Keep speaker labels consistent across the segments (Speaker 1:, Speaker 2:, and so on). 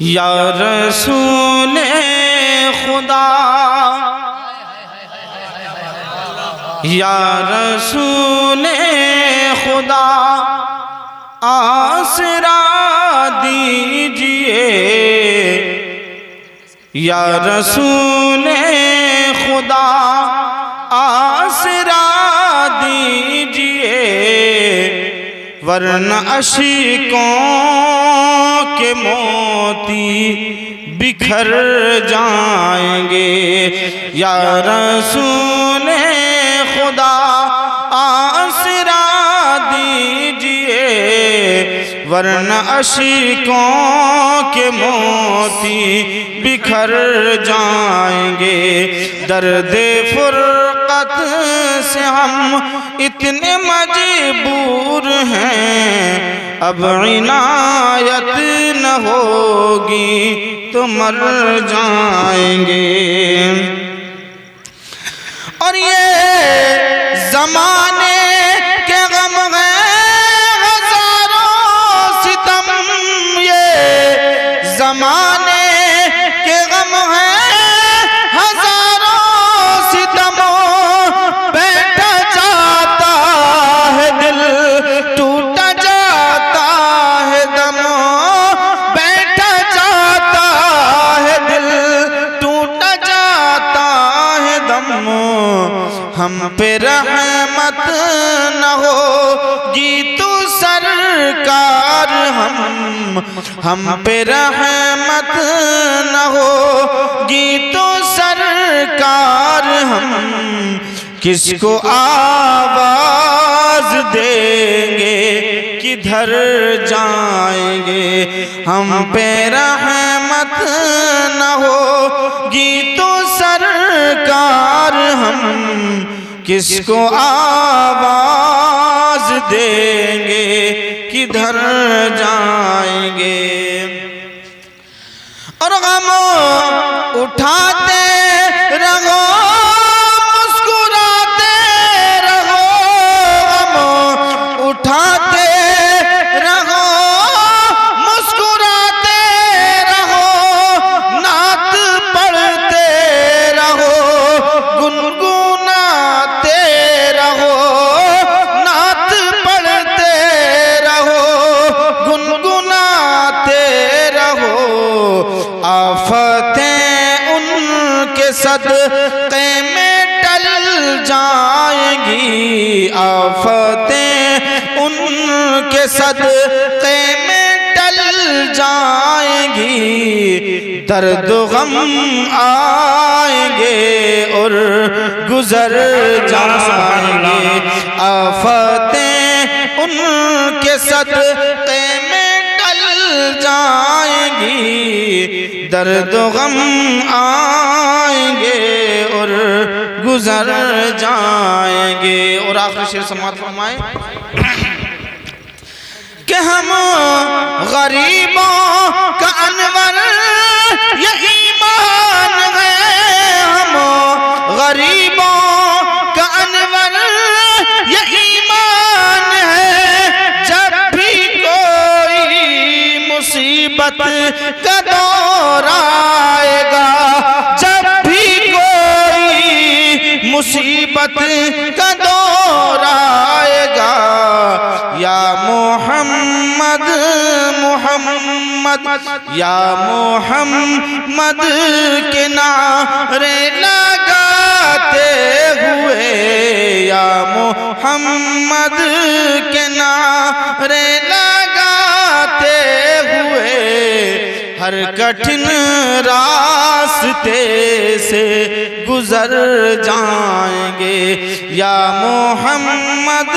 Speaker 1: या रसूल खुदा, या रसूल खुदा आसरा दीजिए, या रसूल खुदा आसरा दीजिए, वरना अशीकों के मोती बिखर जाएंगे। या रसूल खुदा आसरा दीजिए, वरना अशीकों के मोती बिखर जाएंगे। दर्द फुरकत से हम इतने मजबूर हैं, अब इनायत न होगी तो मर जाएंगे। और ये ज़माने के गम हैं हज़ारों सितम, ये ज़माने के गम हैं हज़ारों सितम, बैठा जाता है दिल टूटा जाता है दम, बैठा जाता है दिल टूटा जाता है दम। हम पे रहमत न होगी तो सरकार, हम पे रहमत न होगी तो सरकार, हम किसको आवाज देंगे किधर जाएंगे। हम पे रहमत न होगी तो सरकार, हम किसको आवाज देंगे किधर जाएंगे। और गम उठाते रहो मुस्कुराते रहो, गम उठाते रहो मुस्कुराते रहो, नात पढ़ते रहो गुनगुनाते रहो, नात पढ़ते रहो गुनगुनाते रहो। आफतें उनके सदक़े में टल जाएंगी, आफतें उनके सदक़े में टल जाएंगी। दर्द गम आएंगे और गुजर जाएंगे, आफतें उनके सदक़े में टल जाएंगी। दर्द गम आएंगे और गुजर जाएंगे। और आखिरी शेर समाअत फरमाए कि हम गरीबों का अनवर ये ईमान है, हम गरीबों का अनवर ये ईमान है। जब भी कोई मुसीबत का दौर आएगा, जब भी कोई मुसीबत का दौर आएगा, या मोहम्मद मोहम्मद या मोहम्मद के नारे लगाते हुए, या मोहम्मद के नारे लगाते हुए, हर कठिन रास्ते से गुजर जाएंगे। या मोहम्मद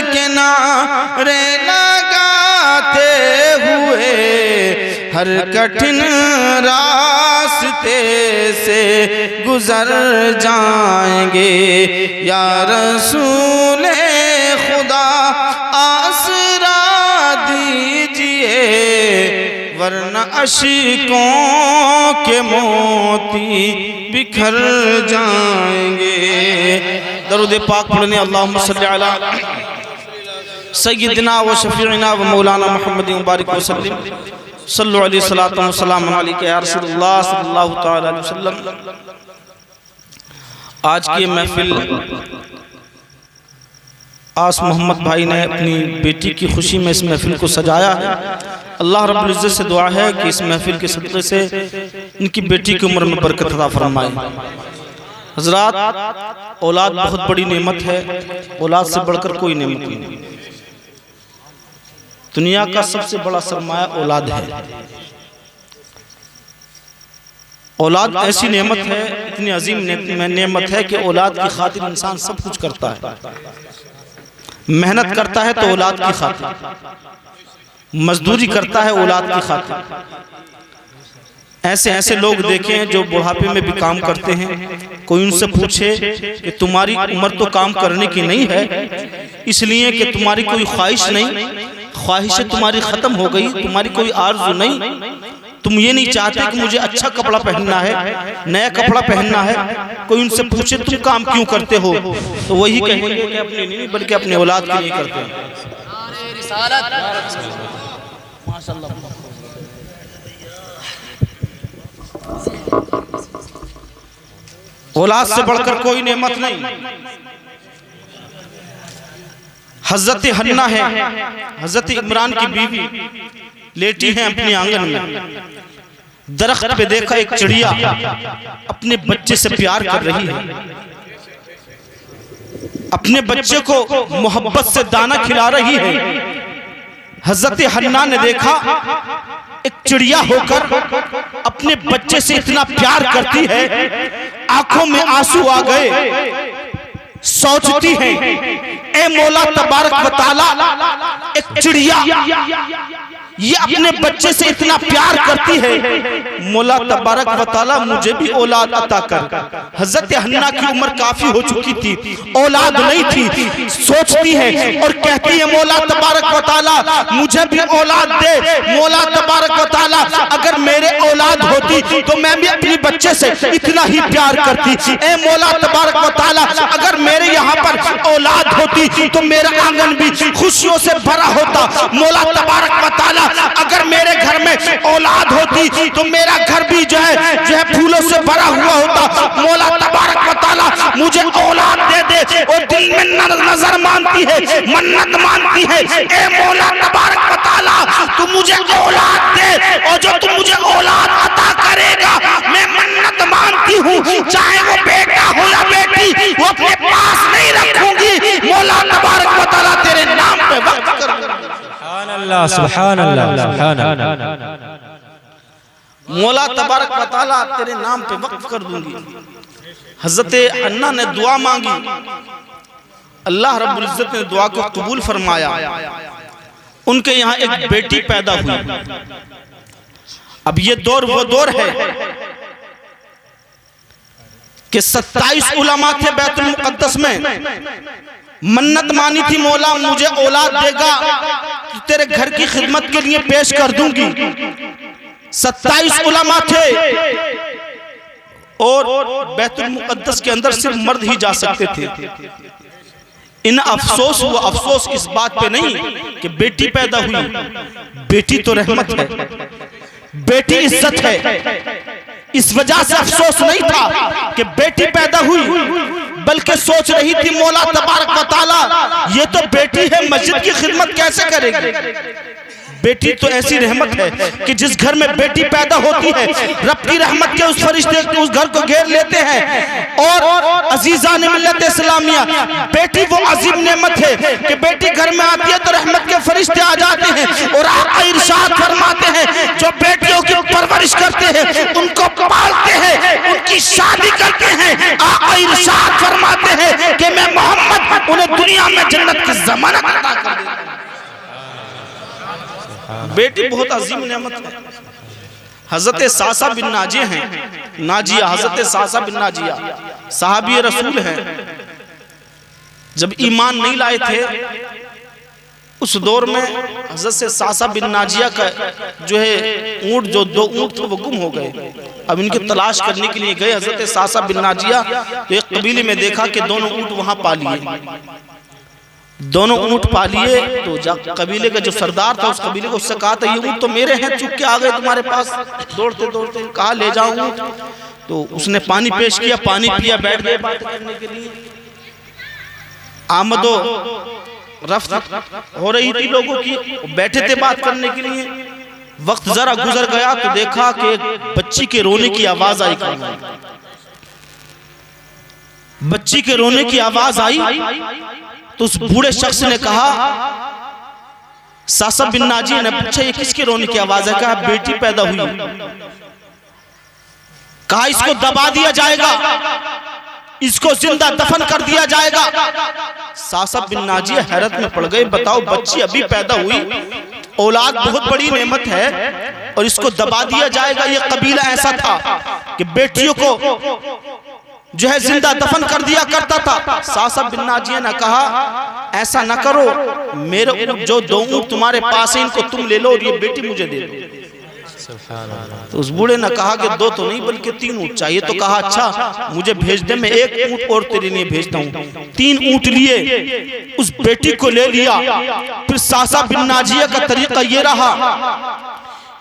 Speaker 1: के नारे लगाते हुए, हर कठिन रास्ते से गुजर जाएंगे। या रसूल खुदा आसरा दीजिए, वरना अशीकों के मोती बिखर जाएंगे। दरूद पाक पढ़ने अल्लाहुम्मा सल्ली अला सय्यिदना व शफीअना व मौलाना मुहम्मद मुबारक वसल्लम। सल्लल्लाहु अलैहि वसल्लम या रसूलुल्लाह सल्लल्लाहु तआला अलैहि वसल्लम। आज की महफिल आस मोहम्मद भाई ने अपनी बेटी की खुशी में इस महफिल को सजाया है। अल्लाह रब्बुल इज़्ज़त से दुआ है कि इस महफिल के सदक़े से इनकी बेटी की उम्र में बरकत अता फरमाए। हज़रात, औलाद बहुत बड़ी नेमत है, औलाद से बढ़कर कोई नेमत नहीं। दुनिया का सबसे बड़ा सरमाया औलाद है। औलाद ऐसी नेमत है, इतनी अजीम नेमत है कि औलाद की खातिर इंसान सब कुछ करता है, मेहनत करता है तो औलाद की खातिर, मजदूरी करता है औलाद की खातिर। ऐसे ऐसे लोग देखे हैं जो बुढ़ापे में भी काम करते हैं। कोई उनसे पूछे कि तुम्हारी उम्र तो काम करने की नहीं है, इसलिए कि तुम्हारी कोई ख्वाहिश नहीं, ख्वाहिशें तुम्हारी खत्म हो गई, तुम्हारी कोई आरज़ू नहीं, तुम ये नहीं चाहते कि मुझे अच्छा कपड़ा पहनना है, नया कपड़ा पहनना है। कोई उनसे पूछे तुम काम क्यों करते हो, तो वही कहेंगे कि अपने नहीं बल्कि अपने औलाद के लिए करते हैं। औलाद से बढ़कर कोई नेमत नहीं। हज़रत हन्ना है, हज़रत इमरान की बीवी, लेटी हैं अपने आंगन में। दरख्त पे देखा एक चिड़िया अपने बच्चे से प्यार कर रही है, अपने बच्चे को मोहब्बत से दाना खिला रही है। हज़रत हन्ना ने देखा एक चिड़िया होकर अपने बच्चे से इतना प्यार करती है, आंखों में आंसू आ गए। सोचती है, ए मौला तबारक व तआला, एक चिड़िया ये अपने बच्चे से इतना प्यार करती है, मौला तबारक व तआला मुझे भी औलाद अता कर। हज़रत हन्ना की उम्र काफी हो चुकी थी, औलाद नहीं थी। सोचती है और कहती है, मौला तबारक व तआला मुझे भी औलाद दे। मौला तबारक व तआला अगर मेरे औलाद होती तो मैं भी अपने बच्चे से इतना ही प्यार करती। ए मौला तबारक व तआला अगर मेरे यहाँ पर औलाद होती तो मेरा आंगन भी खुशियों से भरा होता। मौला तबारक व तआला अगर मेरे घर में औलाद होती तो मेरा घर भी जो है फूलों से भरा हुआ होता। मौला तबारक व तआला मुझे औलाद दे दे। और दिल में नजर मानती है, मन्नत मानती है, ए मौला तबारक व तआला तू मुझे औलाद दे, और जो तू मुझे औलाद अता करेगा मैं मन्नत मानती हूँ, चाहे वो बेटा हो या बेटी, वो अपने पास नहीं रखूंगी। मौला तबारक व तआला तेरे नाम पे वक्फ कर दूंगी।
Speaker 2: सुभान अल्लाह, सुभान अल्लाह।
Speaker 1: मौला तबारक व तआला तेरे नाम पे वक्फ कर दूंगी। हज़रत हन्ना ने दुआ मांगी, अल्लाह रब्बुल इज़्ज़त ने दुआ को कबूल फरमाया। उनके यहाँ एक बेटी पैदा हुई। अब ये दौर वो दौर है कि 27 उलमा थे बैतुल मुक़द्दस में, मन्नत मानी थी, मौला मुझे औलाद देगा तो तेरे घर की खिदमत के लिए पेश कर दूंगी। 27 उलमा थे और बैतुल मुक़द्दस के अंदर सिर्फ मर्द ही जा सकते थे। इन अफसोस हुआ, अफसोस इस बात पे नहीं कि बेटी पैदा हुई, बेटी तो रहमत है, बेटी इज्जत है। इस वजह से अफसोस नहीं था कि बेटी पैदा हुई, बल्कि सोच रही थी मौला तबारक व तआला ये तो बेटी है, मस्जिद की खिदमत कैसे करेगी। बेटी तो ऐसी रहमत है कि जिस घर में बेटी पैदा होती है रब की रहमत के उस फरिश्ते उस घर को घेर लेते हैं। और अजीज़ान मिल्लत इस्लामिया, बेटी वो अजीम नेमत है कि बेटी घर में आती है तो रहमत के फरिश्ते आ जाते हैं। और आका इरशाद फरमाते हैं जो बेटियों की परवरिश करते हैं, उनको पालते हैं, उनकी शादी करते हैं, आका इरशाद फरमाते हैं कि मैं मोहम्मद उन्हें दुनिया में जन्नत की ज़मानत अता कर देता हूं। बेटी बहुत अजीम नेमत है। हजरत सासा बिन नाजिया हैं, नाजिया हजरत सासा बिन नाजिया सहाबी रसूल हैं। जब ईमान नहीं लाए थे उस दौर में हजरत से सासा बिन नाजिया का जो है ऊंट, जो 2 ऊंट थे वो गुम हो गए। अब इनकी तलाश करने के लिए गए हजरत सासा बिन नाजिया, तो एक कबीले में देखा कि दोनों ऊंट वहां पा लिए। दोनों ऊंट पा लिए तो कबीले का जो सरदार था उस कबीले को उससे कहा था ये ऊंट तो मेरे हैं, चुप के आ गए तुम्हारे पास दौड़ते दौड़ते, कहा ले जाओ ऊंट। तो उसने पानी पेश किया, पानी पिया, बैठ गए बात करने के लिए। आमदो रफ्त हो रही थी लोगों की, बैठे थे बात करने के लिए। वक्त जरा गुजर गया तो देखा कि एक बच्ची के रोने की आवाज आई। बच्ची के रोने की आवाज आई तो उस बूढ़े शख्स ने कहा, सासा बिन नाजी ने पूछा ये किसके रोने की आवाज है? कहा बेटी पैदा हुई। कहा इसको दबा दिया जाएगा, इसको जिंदा दफन कर दिया जाएगा। सासा बिन नाजी हैरत में पड़ गए, बताओ बच्ची अभी पैदा हुई, औलाद बहुत बड़ी नेमत है और इसको दबा दिया जाएगा। ये कबीला ऐसा था कि बेटियों को जो है जिंदा दफन कर दिया करता था। सासा बिन नाजिया ने कहा ऐसा न करो, मेरे जो दो ऊंट तुम्हारे पास है इनको तुम ले लो और ये बेटी मुझे दे दो। तो उस बूढ़े ने कहा कि दो तो नहीं बल्कि 3 ऊंट चाहिए। तो कहा अच्छा मुझे भेज दे, मैं 1 ऊंट और तेरे लिए भेजता हूँ। 3 ऊंट लिए, उस बेटी को ले लिया। फिर सासा बिन नाजिया का तरीका ये रहा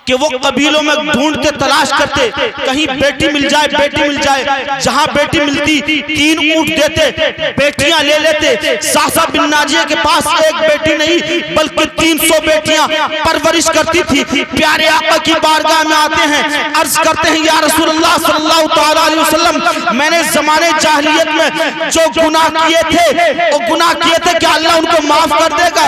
Speaker 1: कि वो कबीलों में ढूंढते तलाश करते, कहीं बेटी मिल जाए, बेटी मिल जाए। जहां बेटी मिलती 3 ऊंट देते, बेटियां ले लेते। सासा बिन नाजिया के पास एक बेटी नहीं बल्कि 300 बेटियां परवरिश करती थी। प्यारे आका की बारगाह में आते हैं, अर्ज करते हैं या रसूलुल्लाह सल्लल्लाहु तआला अलैहि वसल्लम, मैंने ज़माने जाहिलियत में जो गुनाह किए थे वो गुनाह किए थे, क्या अल्लाह उनको माफ कर देगा?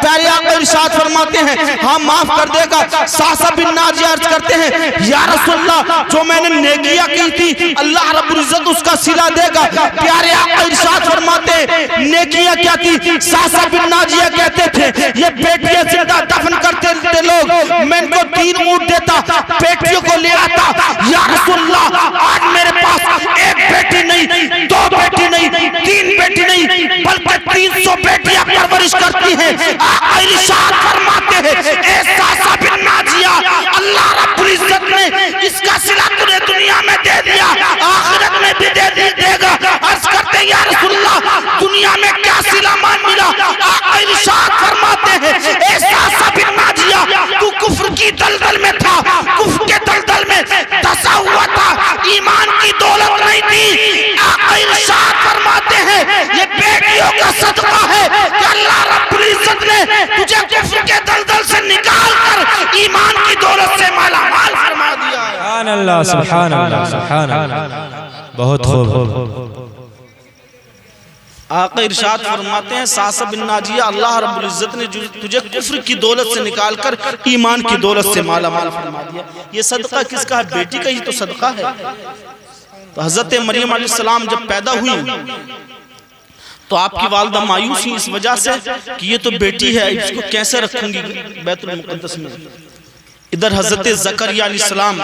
Speaker 1: प्यारे आका इरशाद फरमाते हैं हाँ माफ कर देगा। सासा बिन नाजिया अर्ज करते हैं या रसूलल्लाह जो मैंने नेकियां की थी अल्लाह रब्बुल इज्जत उसका सिला देगा। प्यारे आका इरशाद फरमाते हैं नेकियां क्या थी? सासा बिन नाजिया कहते थे ये बेटियां जिंदा दफन करते थे लोग, मैं इनको 3 ऊंट देता, बेटियों को ले आता। या रसूलल्लाह आज मेरे पास 1 बेटी नहीं, 2 बेटी नहीं, 3 बेटी नहीं बल्कि 300 बेटियां परवरिश करती हैं। आका इरशाद फरमाते हैं ए सासा बिन नाजिया अल्लाह रब्बुल इज्जत ने इसका सिला तुझे दुनिया में दे दिया, आखिरत में भी देगा। अर्ज करते हैं या रसूलल्लाह दुनिया में क्या सिला मान मिला? आका इरशाद फरमाते हैं ए सासा बिन नाजिया तू कुफ्र की दलदल में था, कुफ्र के दलदल में धंसा हुआ था, ईमान की दौलत नहीं थी। आका इरशाद फरमाते हैं ये बेटियों का सदका है कि अल्लाह रब्बुल इज्जत ने तुझे कुफ्र के दलदल से निकाल कर ईमान की दौलत से माला माल फरमा दिया है।
Speaker 2: सुभान अल्लाह, सुभान अल्लाह, सुभान अल्लाह, बहुत खूब।
Speaker 1: आका इरशाद फरमाते हैं सासा बिन नाजिया अल्लाह रब्बुल इज्जत ने तुझे कुफ्र की दौलत से निकालकर ईमान की दौलत से माला माल फरमा दिया। ये सदका किसका है? बेटी का ही तो सदका है। तो हजरत मरियम अलैहिस्सलाम जब पैदा हुई तो आपकी वालिदा मायूस हुई इस वजह से कि ये तो बेटी है, इसको कैसे रखूंगी बैतुल मुक़द्दस में। इधर हजरत ज़करिया अलैहिस्सलाम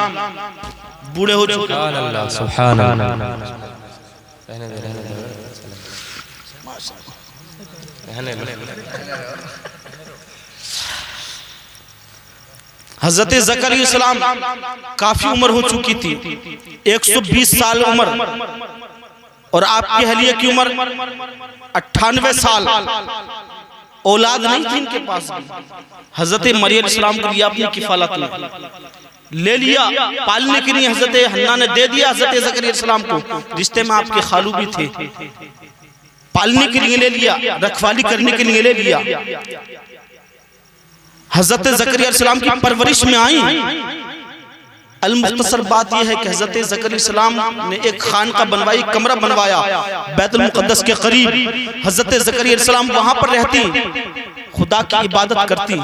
Speaker 1: बूढ़े हो चुके।
Speaker 2: सुभान अल्लाह,
Speaker 1: हजरत ज़करिया अलैहिस्सलाम काफी उम्र हो चुकी थी, 120 साल उम्र, और आपकी अहलिया की उम्र 98 साल। औलाद नहीं थी इनके पास। हजरत मरियम अलैहिस्सलाम को लिया अपनी किफालत में, ले लिया पालने के लिए। हजरत हन्ना ने दे दिया हजरत ज़करिया अलैहिस्सलाम को, रिश्ते में आपके खालू भी थे, पालने के लिए ले लिया, रखवाली करने के लिए ले लिया। हजरत ज़करिया अलैहिस्सलाम की परवरिश में आई। अल-मुख्तसर बात यह है कि हजरत ज़करिया अलैहिस्सलाम ने एक खानका बनवाई, कमरा बनवाया बैतुल मुक़द्दस के करीब। हजरत ज़करिया अलैहिस्सलाम वहां पर रहती, खुदा की इबादत करती।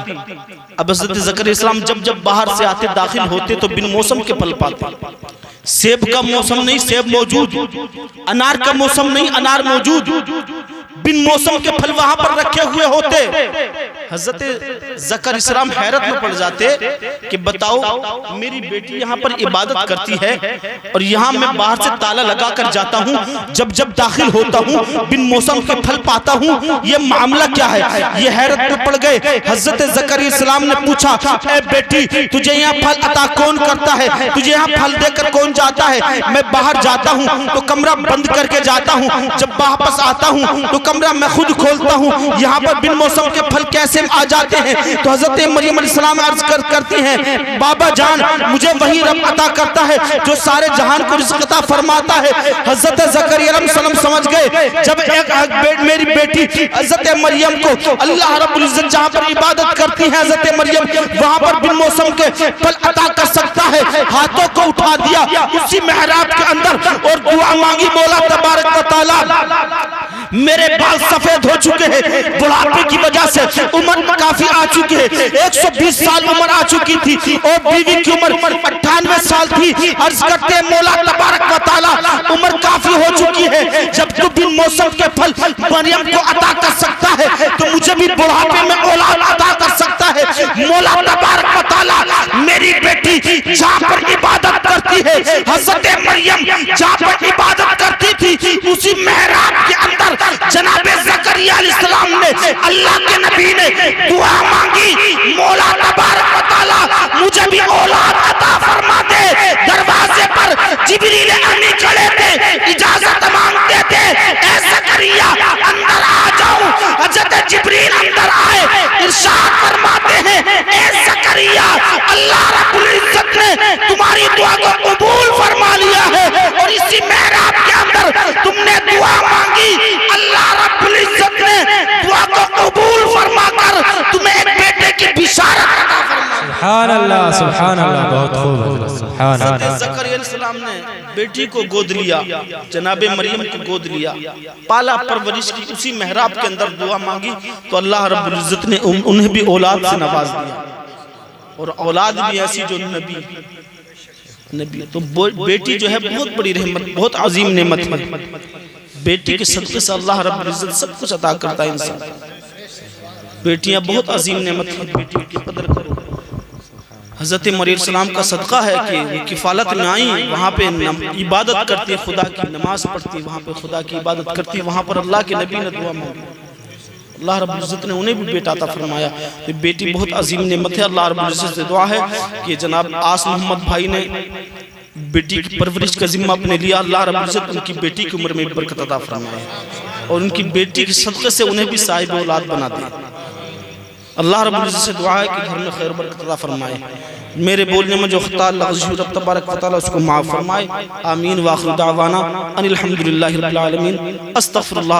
Speaker 1: अब हजरत ज़करिया अलैहिस्सलाम जब जब बाहर से आते दाखिल होते तो बिन मौसम के फल पाते। सेब का मौसम नहीं सेब मौजूद, अनार का मौसम नहीं अनार मौजूद, बिन मौसम के फल वहां पर रखे हुए होते। हजरत ज़कर इस्लाम हैरत में पड़ जाते कि बताओ मेरी बेटी यहाँ पर इबादत करती है और यहाँ मैं बाहर से ताला लगा कर जाता हूँ, जब जब दाखिल होता हूँ बिन मौसम के फल पाता हूँ, ये मामला क्या है? ये हैरत में पड़ गए। हजरत ज़कर इस्लाम ने पूछा, ए बेटी तुझे यहाँ फल अता कौन करता है? तुझे यहाँ फल देकर कौन जाता है? मैं बाहर जाता हूँ तो कमरा बंद करके जाता हूँ, जब वापस आता हूँ तो कमरा मैं खुद खोलता हूँ, यहाँ पर बिन मौसम के फल कैसे आ जाते हैं? तो हजरत मरियम अलैहिस्सलाम अर्ज करती हैं, बाबा जान मुझे वही रब अता करता है जो सारे जहान को रिज़्क़ अता फरमाता है। हजरत ज़करिया अलैहिस्सलाम समझ गए, जब एक मेरी बेटी हजरत मरियम को अल्लाह रब्बुल इज़्ज़त जहाँ पर इबादत करती है हजरत मरियम, वहाँ पर बिन मौसम के फल अता कर सकता है। हाथों को उठा दिया उसी मेहराब के अंदर और दुआ मांगी, मौला तबारक व तआला मेरे बाल सफेद हो चुके हैं, बुढ़ापे की वजह से उम्र काफी आ चुकी है, 120 साल उम्र आ चुकी थी और बीवी की उम्र 98 साल थी। अर्ज करते मौला तबारक व तआला उम्र काफी हो चुकी है, जब तू बिन मौसम के फल मरियम को अता कर सकता है तो मुझे भी बुढ़ापे में औलाद अता कर सकता है। मौला तबारक व तआला मेरी बेटी जहाँ पर इबादत करती है, हज़रत मरियम जहाँ पर इबादत करती थी उसी मेहराब के अंदर जनाब ज़करिया अलैहिस्सलाम ने, अल्लाह के नबी ने दुआ मांगी, मौला तबारक व तआला मुझे भी औलाद अता फरमा दे। दरवाजे पर जिब्रील अमीन खड़े थे, इजाजत मांगते थे, ए ज़करिया अंदर आ जाओ। हज़रत जिब्रील अंदर आए, इरशाद फरमाते हैं, ए ज़करिया अल्लाह रब्बुल इज़्ज़त ने तुम्हारी दुआ को कबूल फरमा लिया है और इसी मेहराब के अंदर तुमने दुआ मांगी, अल्लाह रब्बुल इज़्ज़त ने दुआ को कबूल फरमाकर तुम्हें एक बेटे की बिशारत अता फरमाई।
Speaker 2: सुभान अल्लाह, सुभान अल्लाह, बहुत खूब, सुभान अल्लाह।
Speaker 1: ज़करिया अलैहिस्सलाम ने बेटी को गोद लिया, जनाबे मरियम को गोद लिया, पाला परवरिश की, उसी मेहराब के अंदर दुआ मांगी तो अल्लाह रब्बुल इज़्ज़त ने उन्हें भी औलाद से नवाज दिया और औलाद भी ऐसी जो नबी। तो बेटी जो है बहुत बड़ी रहमत, बहुत अजीम नेमत है। बेटी के सदक़े से अल्लाह रब्बुल इज़्ज़त सब कुछ अता करता है इंसान। बेटियां बहुत अजीम नेमत है, बेटियों की कदर करो। हज़रत मरियम सलाम का सदका है कि वो किफ़ालत में आई, वहाँ पे इबादत करती है, खुदा की नमाज पढ़ती है, वहाँ पे खुदा की इबादत करती है, वहाँ पर अल्लाह के नबी ने दुआ मांगी, अल्लाह रब्बुल इज़्ज़त ने उन्हें भी बेटा अता फरमाया। ये बेटी बहुत अजीम नेमत है। अल्लाह रब्बुल इज़्ज़त से दुआ है कि जनाब आस मोहम्मद भाई ने बेटी की परवरिश का जिम्मा अपने लिया, अल्लाह रब्बुल इज़्ज़त उनकी बेटी की उम्र में बरकत अता फरमाए और उनकी बेटी के सदक़े से उन्हें भी साहिब औलाद बना दिया। अल्लाह रब्बुल इज़्ज़त से दुआ है कि घर में खैर बरकत अता फरमाए। मेरे बोलने में जो खता रब तबारक व तआला उसको माफ़ फरमाए। आमीन। व आखिर दावाना अनिल हम्दुलिल्लाहि रब्बिल आलमीन। अस्तगफिरुल्लाह।